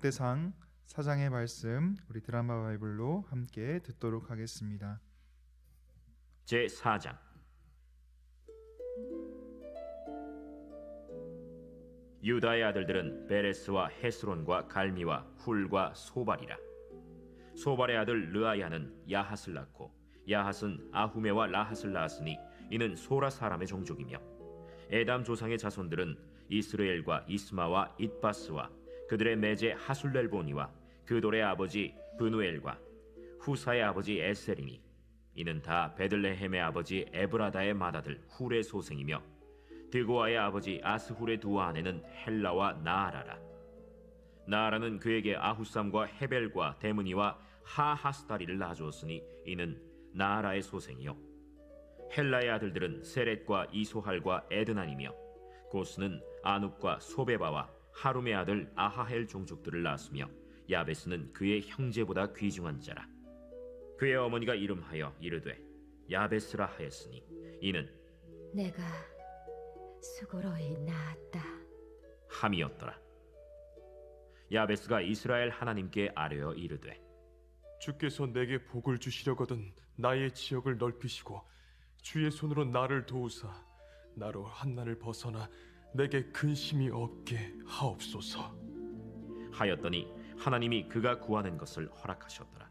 역대상 4장의 말씀 우리 드라마 바이블로 함께 듣도록 하겠습니다. 제4장. 유다의 아들들은 베레스와 헤스론과 갈미와 훌과 소발이라. 소발의 아들 르아야는 야핫을 낳고 야핫은 아후메와 라핫을 낳았으니 이는 소라 사람의 종족이며, 에담 조상의 자손들은 이스라엘과 이스마와 잇바스와 그들의 매제 하술렐보니와 그돌의 아버지 브누엘과 후사의 아버지 에셀이니 이는 다 베들레헴의 아버지 에브라다의 맏아들 훌의 소생이며, 드고아의 아버지 아스훌의 두 아내는 헬라와 나아라라. 나아라는 그에게 아후삼과 헤벨과 데므니와 하하스다리를 낳아주었으니 이는 나아라의 소생이요. 헬라의 아들들은 세렛과 이소할과 에드난이며, 고스는 아눕과 소베바와 하룸의 아들 아하헬 종족들을 낳았으며, 야베스는 그의 형제보다 귀중한 자라. 그의 어머니가 이름하여 이르되 야베스라 하였으니 이는 내가 수고로이 낳았다 함이었더라. 야베스가 이스라엘 하나님께 아뢰어 이르되, 주께서 내게 복을 주시려거든 나의 지역을 넓히시고 주의 손으로 나를 도우사 나로 한난을 벗어나 내게 근심이 없게 하옵소서 하였더니 하나님이 그가 구하는 것을 허락하셨더라.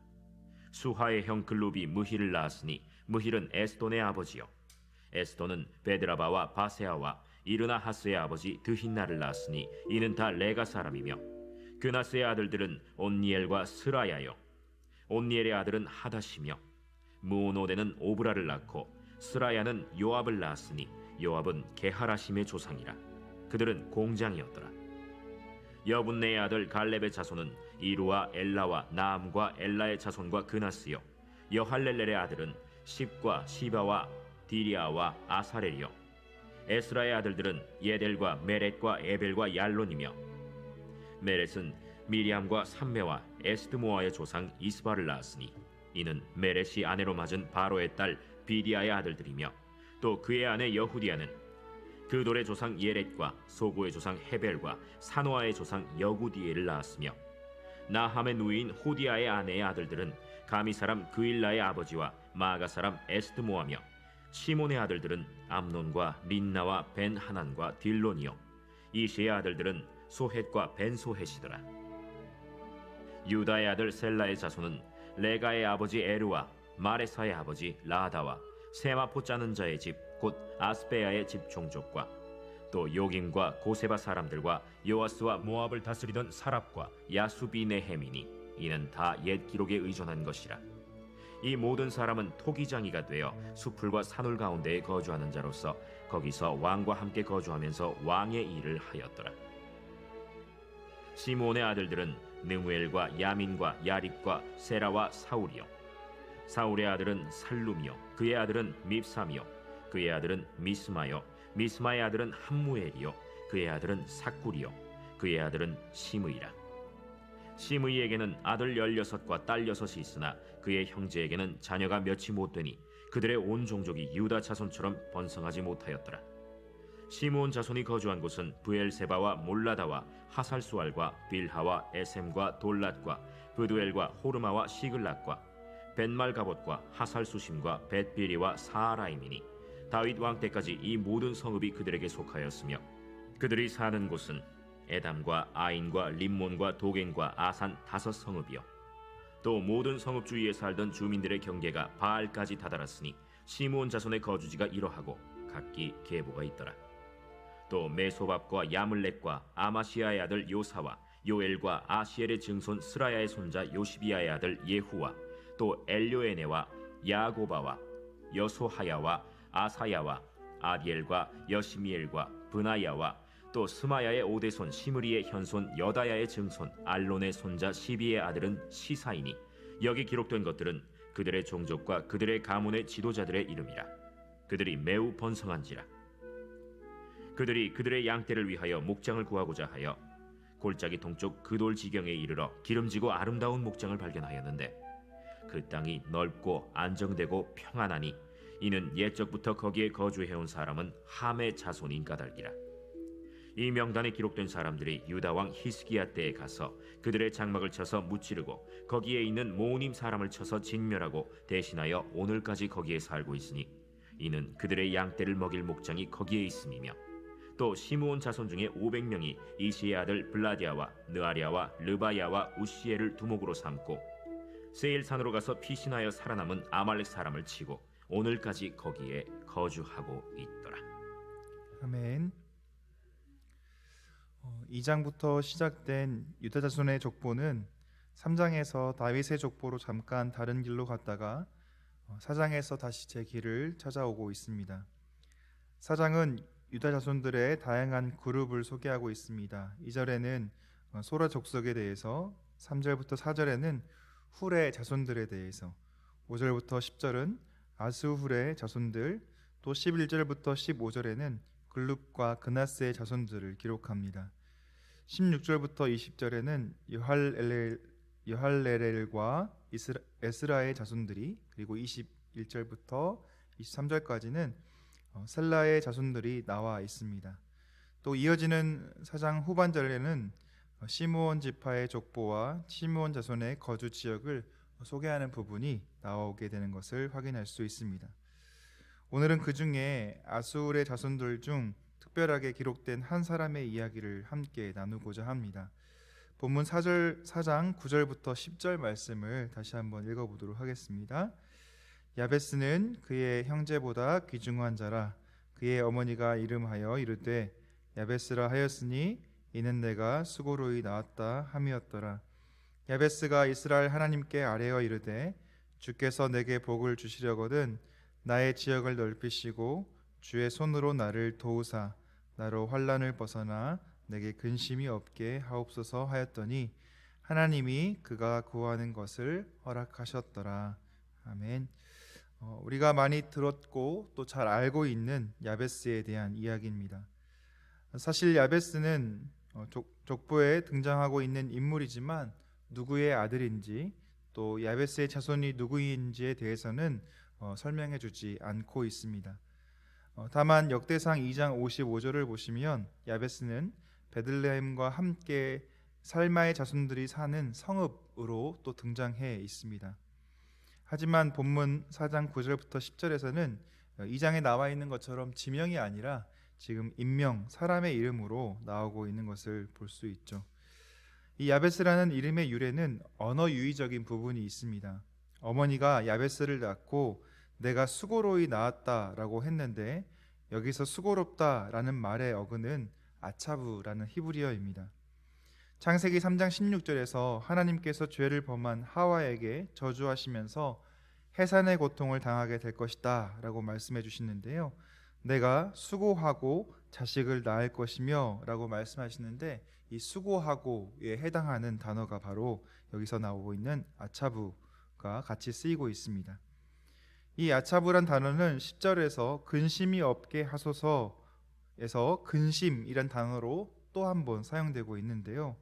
수하의 형 글룹이 무힐을 낳았으니 무힐은 에스돈의 아버지요, 에스돈은 베드라바와 바세아와 이르나하스의 아버지 드힌나를 낳았으니 이는 다 레가 사람이며, 그나스의 아들들은 온니엘과 스라야요, 온니엘의 아들은 하다시며, 무오노데는 오브라를 낳고 스라야는 요압을 낳았으니 요압은 게하라심의 조상이라. 그들은 공장이었더라. 여분네의 아들 갈렙의 자손은 이루와 엘라와 나암과 엘라의 자손과 그나스요, 여할렐렐의 아들은 십과 시바와 디리아와 아사렐이요, 에스라의 아들들은 예델과 메렛과 에벨과 얄론이며, 메렛은 미리암과 삼메와 에스드모아의 조상 이스바를 낳았으니 이는 메렛이 아내로 맞은 바로의 딸 비디아의 아들들이며, 또 그의 아내 여후디아는 그돌의 조상 예렛과 소고의 조상 헤벨과 사노아의 조상 여구디엘을 낳았으며, 나함의 누이인 호디아의 아내의 아들들은 가미 사람 그일라의 아버지와 마가 사람 에스드모아며, 시몬의 아들들은 암논과 린나와 벤하난과 딜론이요, 이시의 아들들은 소헷과 벤소헷이더라. 유다의 아들 셀라의 자손은 레가의 아버지 에르와 마레사의 아버지 라다와 세마포 짜는 자의 집 곧 아스베야의 집 종족과 또 요김과 고세바 사람들과 요아스와 모압을 다스리던 사랍과 야수비네헤미니 이는 다 옛 기록에 의존한 것이라. 이 모든 사람은 토기장이가 되어 수풀과 산울 가운데에 거주하는 자로서 거기서 왕과 함께 거주하면서 왕의 일을 하였더라. 시므온의 아들들은 느무엘과 야민과 야립과 세라와 사울이요, 사울의 아들은 살룸이요, 그의 아들은 밉삼이요, 그의 아들은 미스마요, 미스마의 아들은 함무엘이요, 그의 아들은 삭구리요, 그의 아들은 시므이라. 시므이에게는 아들 16과 딸 6이 있으나 그의 형제에게는 자녀가 몇이 못되니 그들의 온 종족이 유다 자손처럼 번성하지 못하였더라. 시므온 자손이 거주한 곳은 브엘세바와 몰라다와 하살수알과 빌하와 에셈과 돌랏과 브두엘과 호르마와 시글락과 벤말가봇과 하살수심과 벳비리와 사하라임이니 다윗 왕 때까지 이 모든 성읍이 그들에게 속하였으며, 그들이 사는 곳은 에담과 아인과 림몬과 도겐과 아산 5성읍이요, 또 모든 성읍 주위에 살던 주민들의 경계가 바알까지 다다랐으니 시므온 자손의 거주지가 이러하고 각기 계보가 있더라. 또 메소밥과 야물렉과 아마시아의 아들 요사와 요엘과 아시엘의 증손 스라야의 손자 요시비아의 아들 예후와 또 엘료에네와 야고바와 여소하야와 아사야와 아디엘과 여시미엘과 브나야와 또 스마야의 오대손 시므리의 현손 여다야의 증손 알론의 손자 시비의 아들은 시사이니 여기 기록된 것들은 그들의 종족과 그들의 가문의 지도자들의 이름이라. 그들이 매우 번성한지라. 그들이 그들의 양떼를 위하여 목장을 구하고자 하여 골짜기 동쪽 그돌 지경에 이르러 기름지고 아름다운 목장을 발견하였는데, 그 땅이 넓고 안정되고 평안하니 이는 옛적부터 거기에 거주해온 사람은 함의 자손인 까닭이라. 이 명단에 기록된 사람들이 유다 왕 히스기야 때에 가서 그들의 장막을 쳐서 무찌르고 거기에 있는 모님 사람을 쳐서 진멸하고 대신하여 오늘까지 거기에 살고 있으니 이는 그들의 양떼를 먹일 목장이 거기에 있음이며 또 시므온 자손 중에 500명이 이시의 아들 블라디아와 느아리아와 르바야와 우시엘을 두목으로 삼고 세일산으로 가서 피신하여 살아남은 아말렉 사람을 치고 오늘까지 거기에 거주하고 있더라. 아멘. 2장부터 시작된 유다 자손의 족보는 3장에서 다윗의 족보로 잠깐 다른 길로 갔다가 4장에서 다시 제 길을 찾아오고 있습니다. 4장은 유다 자손들의 다양한 그룹을 소개하고 있습니다. 2절에는 소라 족속에 대해서, 3절부터 4절에는 훌의 자손들에 대해서, 5절부터 10절은 아스훌의 자손들, 또 11절부터 15절에는 글룹과 그나스의 자손들을 기록합니다. 16절부터 20절에는 여할레렐과 에스라의 자손들이, 그리고 21절부터 23절까지는 셀라의 자손들이 나와 있습니다. 또 이어지는 4장 후반절에는 시므온 지파의 족보와 시므온 자손의 거주 지역을 소개하는 부분이 나오게 되는 것을 확인할 수 있습니다. 오늘은 그 중에 아수르의 자손들 중 특별하게 기록된 한 사람의 이야기를 함께 나누고자 합니다. 본문 4장 9절부터 10절 말씀을 다시 한번 읽어보도록 하겠습니다. 야베스는 그의 형제보다 귀중한 자라. 그의 어머니가 이름하여 이르되 야베스라 하였으니 이는 내가 수고로이 낳았다 함이었더라. 야베스가 이스라엘 하나님께 아뢰어 이르되 주께서 내게 복을 주시려거든 나의 지역을 넓히시고 주의 손으로 나를 도우사 나로 환난을 벗어나 내게 근심이 없게 하옵소서 하였더니 하나님이 그가 구하는 것을 허락하셨더라. 아멘. 우리가 많이 들었고 또 잘 알고 있는 야베스에 대한 이야기입니다. 사실 야베스는 족보에 등장하고 있는 인물이지만 누구의 아들인지 또 야베스의 자손이 누구인지에 대해서는 설명해 주지 않고 있습니다. 다만 역대상 2장 55절을 보시면 야베스는 베들레헴과 함께 살마의 자손들이 사는 성읍으로 또 등장해 있습니다. 하지만 본문 4장 9절부터 10절에서는 2장에 나와 있는 것처럼 지명이 아니라 지금 인명, 사람의 이름으로 나오고 있는 것을 볼 수 있죠. 이 야베스라는 이름의 유래는 언어 유의적인 부분이 있습니다. 어머니가 야베스를 낳고 내가 수고로이 낳았다라고 했는데 여기서 수고롭다라는 말의 어근은 아차부라는 히브리어입니다. 창세기 3장 16절에서 하나님께서 죄를 범한 하와에게 저주하시면서 해산의 고통을 당하게 될 것이다 라고 말씀해 주시는데요, 내가 수고하고 자식을 낳을 것이며 라고 말씀하시는데 이 수고하고에 해당하는 단어가 바로 여기서 나오고 있는 아차부가 같이 쓰이고 있습니다. 이 아차부란 단어는 10절에서 근심이 없게 하소서에서 근심이란 단어로 또 한 번 사용되고 있는데요,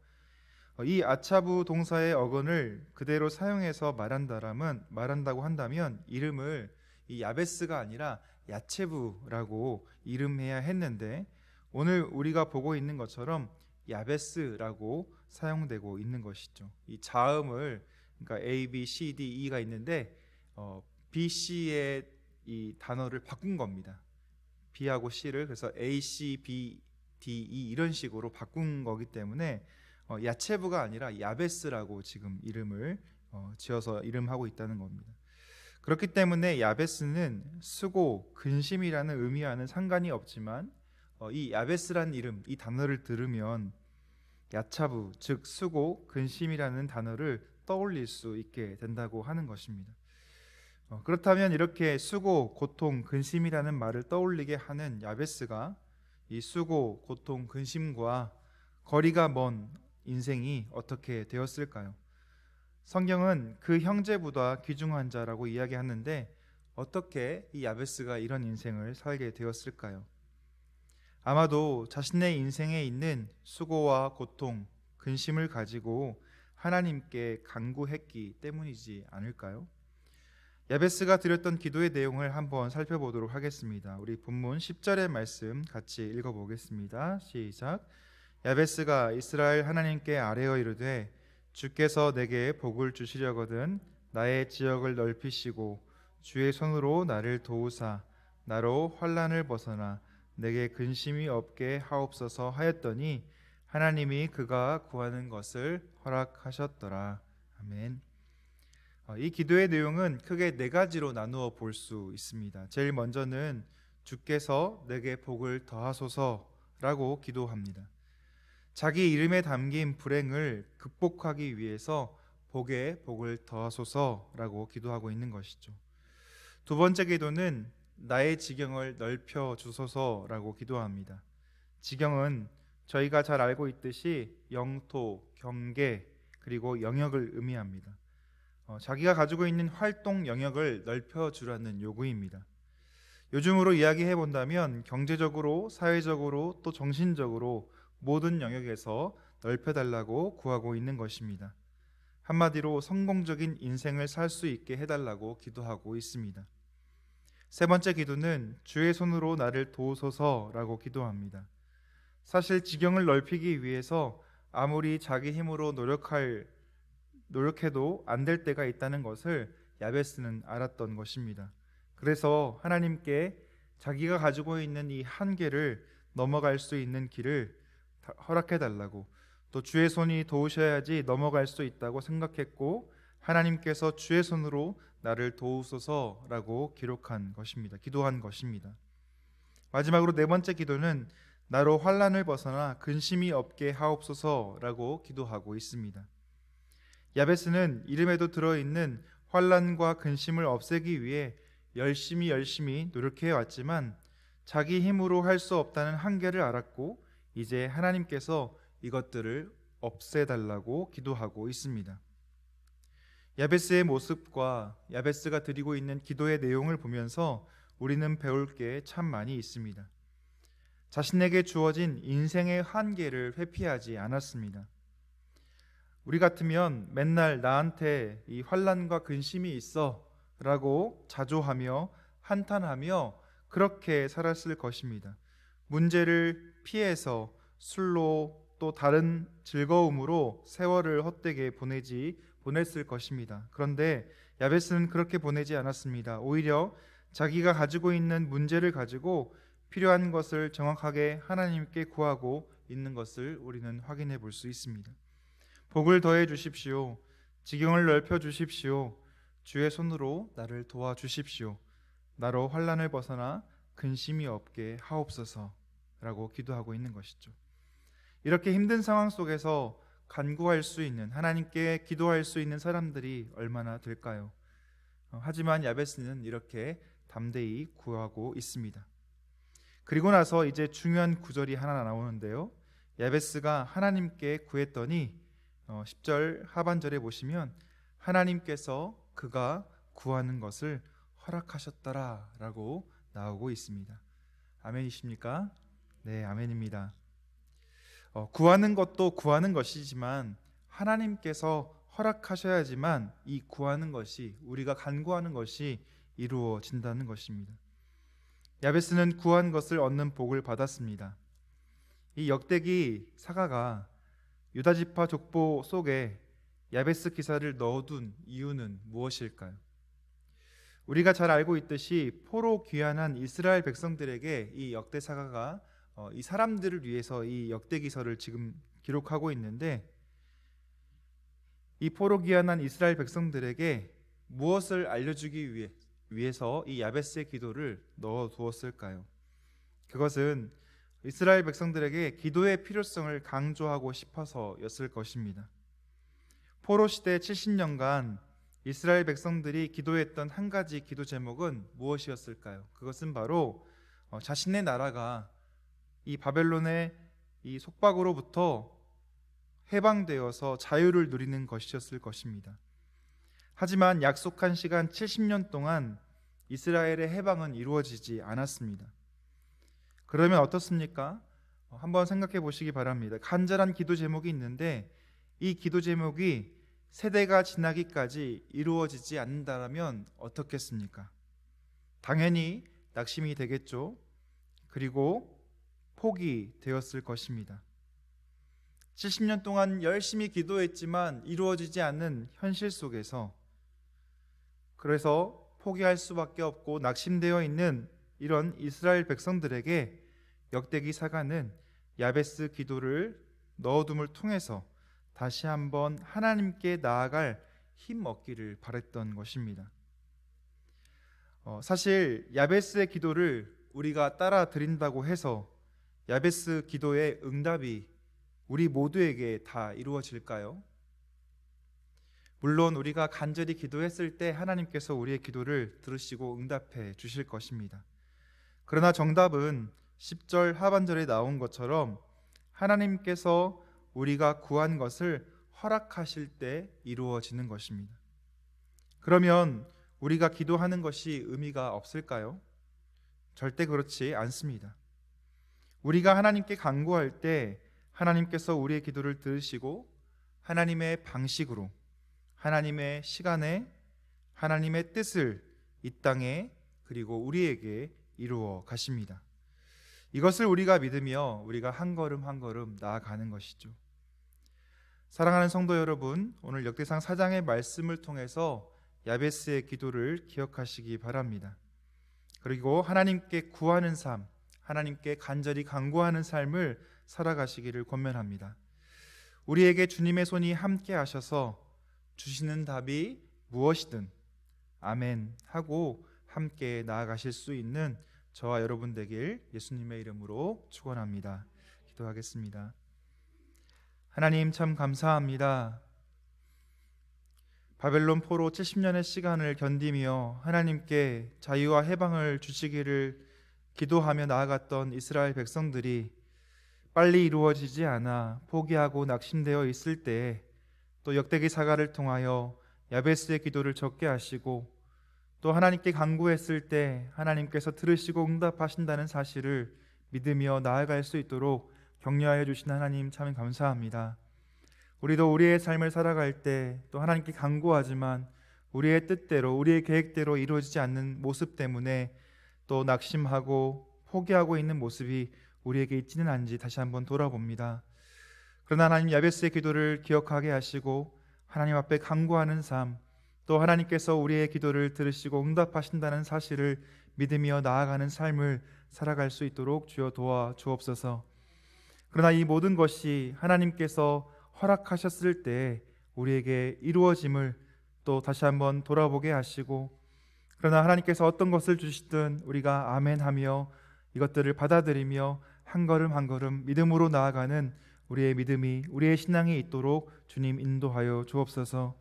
이 아차부 동사의 어근을 그대로 사용해서 말한다고 한다면 이름을 이 야베스가 아니라 야체부라고 이름해야 했는데 오늘 우리가 보고 있는 것처럼 야베스라고 사용되고 있는 것이죠. 이 자음을, 그러니까 A, B, C, D, E가 있는데 B, C의 이 단어를 바꾼 겁니다. B하고 C를 그래서 A, C, B, D, E 이런 식으로 바꾼 거기 때문에 야체부가 아니라 야베스라고 지금 이름을 지어서 이름하고 있다는 겁니다. 그렇기 때문에 야베스는 수고, 근심이라는 의미와는 상관이 없지만 이 야베스라는 이름, 이 단어를 들으면 야차부, 즉 수고, 근심이라는 단어를 떠올릴 수 있게 된다고 하는 것입니다. 그렇다면 이렇게 수고, 고통, 근심이라는 말을 떠올리게 하는 야베스가 이 수고, 고통, 근심과 거리가 먼 인생이 어떻게 되었을까요? 성경은 그 형제보다 귀중한 자라고 이야기하는데 어떻게 이 야베스가 이런 인생을 살게 되었을까요? 아마도 자신의 인생에 있는 수고와 고통, 근심을 가지고 하나님께 간구했기 때문이지 않을까요? 야베스가 드렸던 기도의 내용을 한번 살펴보도록 하겠습니다. 우리 본문 10절의 말씀 같이 읽어보겠습니다. 시작. 야베스가 이스라엘 하나님께 아뢰어 이르되 주께서 내게 복을 주시려거든 나의 지역을 넓히시고 주의 손으로 나를 도우사 나로 환난을 벗어나 내게 근심이 없게 하옵소서 하였더니 하나님이 그가 구하는 것을 허락하셨더라. 아멘. 이 기도의 내용은 크게 네 가지로 나누어 볼 수 있습니다. 제일 먼저는 주께서 내게 복을 더하소서라고 기도합니다. 자기 이름에 담긴 불행을 극복하기 위해서 복에 복을 더하소서라고 기도하고 있는 것이죠. 두 번째 기도는 나의 지경을 넓혀 주소서라고 기도합니다. 지경은 저희가 잘 알고 있듯이 영토, 경계, 그리고 영역을 의미합니다. 자기가 가지고 있는 활동 영역을 넓혀주라는 요구입니다. 요즘으로 이야기해 본다면 경제적으로, 사회적으로, 또 정신적으로 모든 영역에서 넓혀달라고 구하고 있는 것입니다. 한마디로 성공적인 인생을 살 수 있게 해달라고 기도하고 있습니다. 세 번째 기도는 주의 손으로 나를 도우소서라고 기도합니다. 사실 지경을 넓히기 위해서 아무리 자기 힘으로 노력해도 안 될 때가 있다는 것을 야베스는 알았던 것입니다. 그래서 하나님께 자기가 가지고 있는 이 한계를 넘어갈 수 있는 길을 허락해 달라고, 또 주의 손이 도우셔야지 넘어갈 수 있다고 생각했고 하나님께서 주의 손으로 나를 도우소서라고 기도한 것입니다. 마지막으로 네 번째 기도는 나로 환난을 벗어나 근심이 없게 하옵소서라고 기도하고 있습니다. 야베스는 이름에도 들어있는 환난과 근심을 없애기 위해 열심히 노력해 왔지만 자기 힘으로 할 수 없다는 한계를 알았고 이제 하나님께서 이것들을 없애달라고 기도하고 있습니다. 야베스의 모습과 야베스가 드리고 있는 기도의 내용을 보면서 우리는 배울 게 참 많이 있습니다. 자신에게 주어진 인생의 한계를 회피하지 않았습니다. 우리 같으면 맨날 나한테 이 환난과 근심이 있어 라고 자조하며 한탄하며 그렇게 살았을 것입니다. 문제를 피해서 술로 또 다른 즐거움으로 세월을 헛되게 보냈을 것입니다. 그런데 야베스는 그렇게 보내지 않았습니다. 오히려 자기가 가지고 있는 문제를 가지고 필요한 것을 정확하게 하나님께 구하고 있는 것을 우리는 확인해 볼 수 있습니다. 복을 더해 주십시오. 지경을 넓혀 주십시오. 주의 손으로 나를 도와 주십시오. 나로 환난을 벗어나 근심이 없게 하옵소서라고 기도하고 있는 것이죠. 이렇게 힘든 상황 속에서 간구할 수 있는, 하나님께 기도할 수 있는 사람들이 얼마나 될까요? 하지만 야베스는 이렇게 담대히 구하고 있습니다. 그리고 나서 이제 중요한 구절이 하나 나오는데요. 야베스가 하나님께 구했더니 10절 하반절에 보시면 하나님께서 그가 구하는 것을 허락하셨더라 라고 나오고 있습니다. 아멘이십니까? 네, 아멘입니다. 구하는 것도 구하는 것이지만 하나님께서 허락하셔야지만 이 구하는 것이, 우리가 간구하는 것이 이루어진다는 것입니다. 야베스는 구한 것을 얻는 복을 받았습니다. 이 역대기 사가가 유다 지파 족보 속에 야베스 기사를 넣어둔 이유는 무엇일까요? 우리가 잘 알고 있듯이 포로 귀환한 이스라엘 백성들에게 이 역대 사가가 이 사람들을 위해서 이 역대기서를 지금 기록하고 있는데, 이 포로 귀환한 이스라엘 백성들에게 무엇을 알려주기 위해서 이 야베스의 기도를 넣어두었을까요? 그것은 이스라엘 백성들에게 기도의 필요성을 강조하고 싶어서였을 것입니다. 포로 시대 70년간 이스라엘 백성들이 기도했던 한 가지 기도 제목은 무엇이었을까요? 그것은 바로 자신의 나라가 이 바벨론의 이 속박으로부터 해방되어서 자유를 누리는 것이었을 것입니다. 하지만 약속한 시간 70년 동안 이스라엘의 해방은 이루어지지 않았습니다. 그러면 어떻습니까? 한번 생각해 보시기 바랍니다. 간절한 기도 제목이 있는데 이 기도 제목이 세대가 지나기까지 이루어지지 않는다면 어떻겠습니까? 당연히 낙심이 되겠죠. 그리고 포기되었을 것입니다. 70년 동안 열심히 기도했지만 이루어지지 않는 현실 속에서, 그래서 포기할 수밖에 없고 낙심되어 있는 이런 이스라엘 백성들에게 역대기사가는 야베스 기도를 넣어둠을 통해서 다시 한번 하나님께 나아갈 힘 얻기를 바랬던 것입니다. 사실 야베스의 기도를 우리가 따라 드린다고 해서 야베스 기도의 응답이 우리 모두에게 다 이루어질까요? 물론 우리가 간절히 기도했을 때 하나님께서 우리의 기도를 들으시고 응답해 주실 것입니다. 그러나 정답은 10절 하반절에 나온 것처럼 하나님께서 우리가 구한 것을 허락하실 때 이루어지는 것입니다. 그러면 우리가 기도하는 것이 의미가 없을까요? 절대 그렇지 않습니다. 우리가 하나님께 간구할 때 하나님께서 우리의 기도를 들으시고 하나님의 방식으로, 하나님의 시간에, 하나님의 뜻을 이 땅에 그리고 우리에게 이루어 가십니다. 이것을 우리가 믿으며 우리가 한 걸음 한 걸음 나아가는 것이죠. 사랑하는 성도 여러분, 오늘 역대상 4장의 말씀을 통해서 야베스의 기도를 기억하시기 바랍니다. 그리고 하나님께 구하는 삶, 하나님께 간절히 간구하는 삶을 살아가시기를 권면합니다. 우리에게 주님의 손이 함께 하셔서 주시는 답이 무엇이든 아멘 하고 함께 나아가실 수 있는 저와 여러분 되길 예수님의 이름으로 축원합니다. 기도하겠습니다. 하나님 참 감사합니다. 바벨론 포로 70년의 시간을 견디며 하나님께 자유와 해방을 주시기를 기도하며 나아갔던 이스라엘 백성들이 빨리 이루어지지 않아 포기하고 낙심되어 있을 때 또 역대기 사가를 통하여 야베스의 기도를 적게 하시고 또 하나님께 간구했을 때 하나님께서 들으시고 응답하신다는 사실을 믿으며 나아갈 수 있도록 격려하여 주신 하나님 참 감사합니다. 우리도 우리의 삶을 살아갈 때 또 하나님께 간구하지만 우리의 뜻대로, 우리의 계획대로 이루어지지 않는 모습 때문에 또 낙심하고 포기하고 있는 모습이 우리에게 있지는 않은지 다시 한번 돌아봅니다. 그러나 하나님 야베스의 기도를 기억하게 하시고 하나님 앞에 간구하는 삶, 또 하나님께서 우리의 기도를 들으시고 응답하신다는 사실을 믿으며 나아가는 삶을 살아갈 수 있도록 주여 도와 주옵소서. 그러나 이 모든 것이 하나님께서 허락하셨을 때 우리에게 이루어짐을 또 다시 한번 돌아보게 하시고, 그러나 하나님께서 어떤 것을 주시든 우리가 아멘하며 이것들을 받아들이며 한 걸음 한 걸음 믿음으로 나아가는 우리의 믿음이, 우리의 신앙이 있도록 주님 인도하여 주옵소서.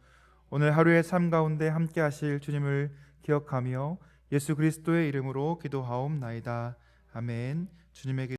오늘 하루의 삶 가운데 함께 하실 주님을 기억하며 예수 그리스도의 이름으로 기도하옵나이다. 아멘. 주님에게